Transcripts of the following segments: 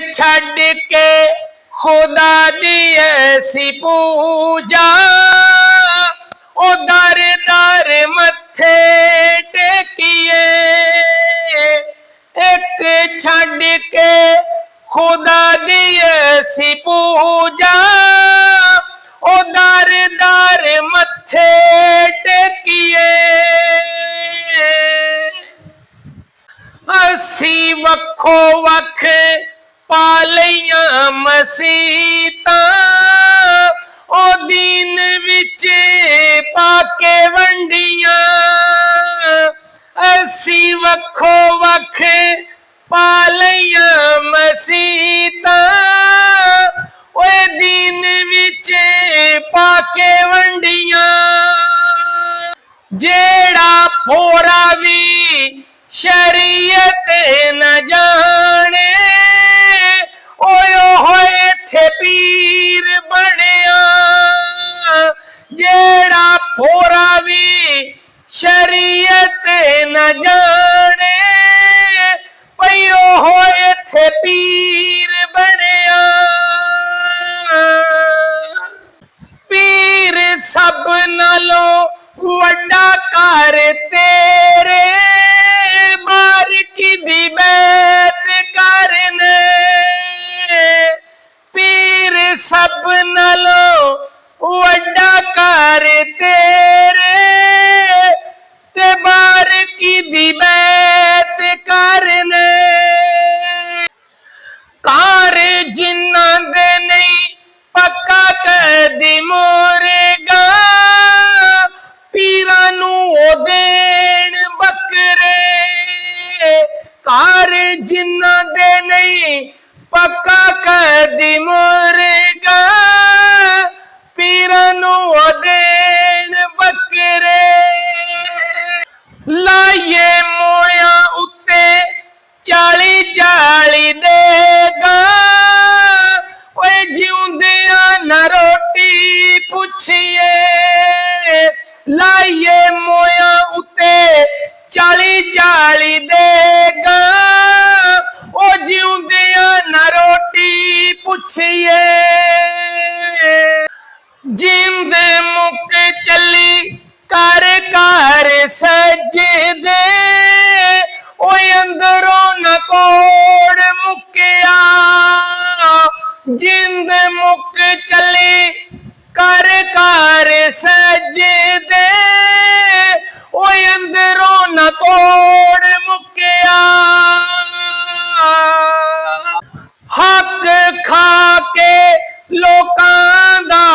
छड़ के खुदा दी ऐसी पूजा ओ दर दर मथे टेकिए। एक छड़ के खुदा दी ऐसी पूजा ओ दर दर मथे टेकिए। असी वखो वख पा लईयां मसीतां ओ दीन विच पाके वंडियां। असी वखो वख पा लईयां मसीतां ओ दीन विच पाके वंडियां। जेड़ा फोरा भी शरीयत न जाने ओयो इत्थे पीर बनिया। जेड़ा फोरा भी शरीयत न जाने पयो इत्थे पीर बनिया। पीर सब नालों वड्डा कर तेरे बारिकी दी बैत करने। पीर सब नालों वड्डा कर तेरे ते बारिकी दी बैत करने। कार जिन्ना दे नहीं पक्का कदी मोरेगा पीरा नू देण बकरे। कार जिन्ना दे नहीं पक्का कदी मोरेगा पीरा नू देण बकरे। लाइए मोया उत्ते 40 देगा ओए जिउंदियां न रोटी पुछिए। लाइए मोया उत्ते 40 देगा ओ जिउंदियां न रोटी पुछिए। जिंद मुक चली कर कर सजदे ओ अंदरों न कोड़ मुकिया। जिंद मुक चली कर कर सजदे ओ अंदरों न कोड़ मुकिया। हक खा के लोकां दा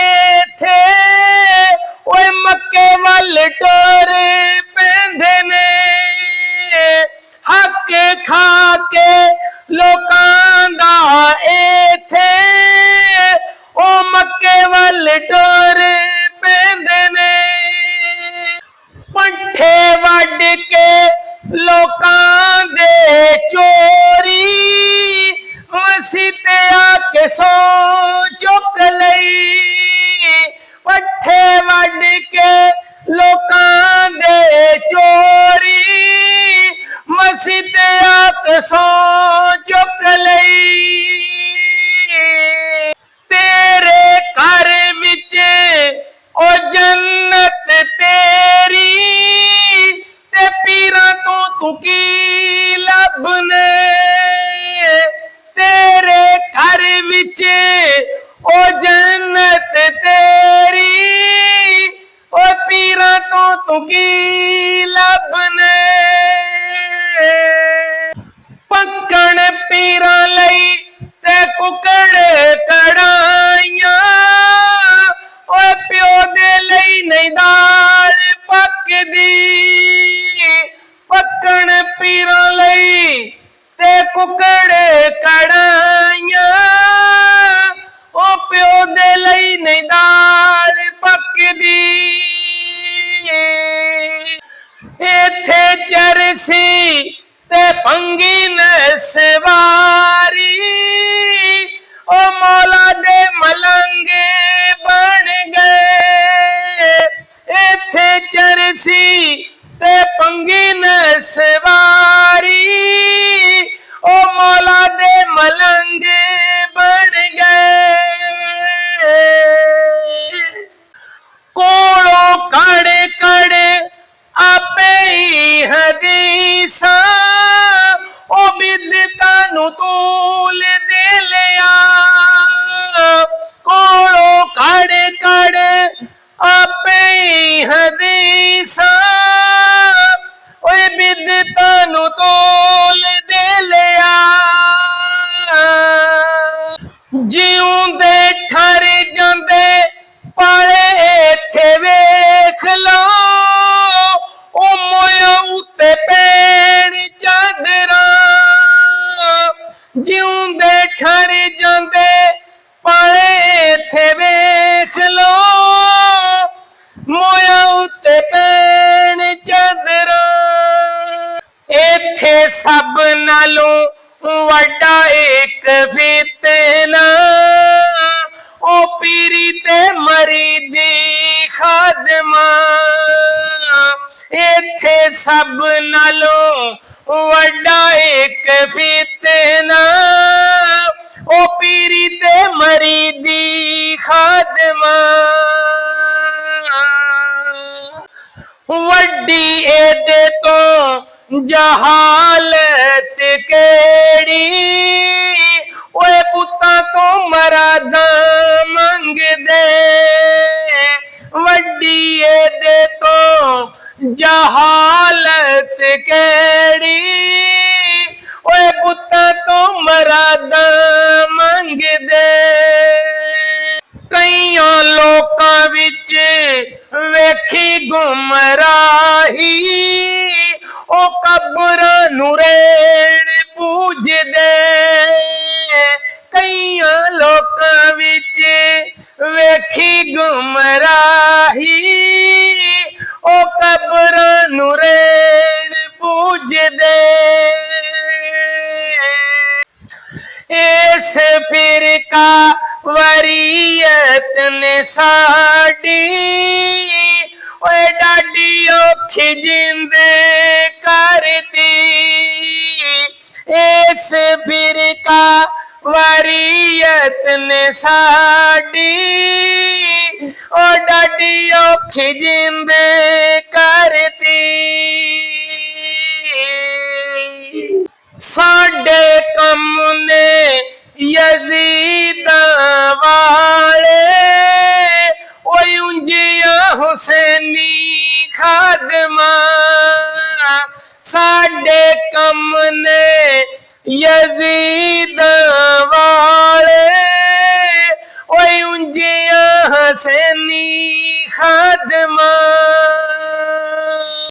इत्थे ओए मक्के वल टुर पैंदे ने। हक खा के लोकां दा इत्थे ओ मक्के वल टुर पैंदे ने। पट्ठे वड के लोकां दे चोरी मसीते आके सो चुक लई। पट्ठे वड के लोकां दे चोरी मसीते आके सो चुक लई। तेरे घर विच ओ जन्नत तेरी ते पीरां तो तू की लभने। तेरे घर विच ओ जन्नत तेरी ओ पीरां तो तू की लभने। पक्कण पीरां लई ते कुकड़ कड़ाइयां ओ प्यो दे लई नहीं दाल पकदी। पक्कण पीरां लई ते कुकड़ कड़ाइयां ओ प्यो दे लई नहीं दाल पकदी। इत्थे चरसी ते पंगी न सवारी ओ मौला दे मलंगे बन गए। इत्थे चरसी ते पंगी न सवारी ओ ਜਿਉਂਦੇ ਠਰ ਜਾਂਦੇ ਪਾਲੇ ਇੱਥੇ ਵੇਖ ਲੋ ਮੋਇਆ ਉੱਤੇ ਪੈਣ ਚਾਦਰਾਂ ਇੱਥੇ ਸਭ ਨਾਲੋਂ ਵੱਡਾ ਇੱਕ ਫਿਤਨਾ ਉਹ ਪੀਰੀ ਤੇ ਮਰੀਦੀ ਖਾਦਮਾ ਇੱਥੇ ਸਭ ਨਾਲੋਂ ਵੱਡਾ ਇੱਕ ਫਿਤਨਾ ਉਹ ਪੀਰੀ ਤੇ ਮਰੀਦੀ ਖਾਦਮਾ ਵੱਡੀ ਇਹਦੇ ਤੋਂ ਜਹਾਲਤ ਕਿਹੜੀ ਓਏ ਪੁੱਤਾਂ ਤੋਂ ਮਰਾਦਾਂ ਮੰਗਦੇ ਵੱਡੀ ਇਹਦੇ ਤੋਂ ਜਹਾਲਤ ਕਿਹੜੀ ਓਏ ਪੁੱਤਾਂ ਤੋਂ ਮਰਾਦਾਂ ਮੰਗਦੇ ਕਈਆਂ ਲੋਕਾਂ ਵਿੱਚ ਵੇਖੀ ਗੁੰਮਰਾਹੀ ਉਹ ਕਬਰਾਂ ਨੂੰ ਰੇੜ ਪੂਜਦੇ ਕਈਆਂ ਲੋਕਾਂ ਵਿੱਚ ਵੇਖੀ ਗੁੰਮਰਾਹੀ ਉਹ ਕਬਰਾਂ ਨੂੰ ਰੇੜ ਪੂਜਦੇ ਇਸ ਫਿਰਕਾ ਵਰੀਅਤ ਨੇ ਸਾਡੀ ਓਏ ਡਾਢੀ ਔਖੀ ਜਿੰਦ ਕਰਤੀ ਇਸ ਫਿਰਕਾ ਵਰੀਅਤ ਨੇ ਸਾਡੀ ਓ ਡਾਢੀ ਔਖੀ ਜਿੰਦ ਕਰਤੀ ਸਾਡੇ ਕੰਮ ਨੇ ਯਜ਼ੀਦਾਂ ਵਾਲੇ ਓਏ ਉਂਝਿਆ ਹੁਸੈਨੀ ਖਾਦਮਾ ਸਾਡੇ ਕੰਮ ਨੇ ਯਜ਼ੀਦਾਂ ਵਾਲੇ ਓਏ ਉਂਝਿਆ ਹੁਸੈਨੀ ਖਾਦਮਾ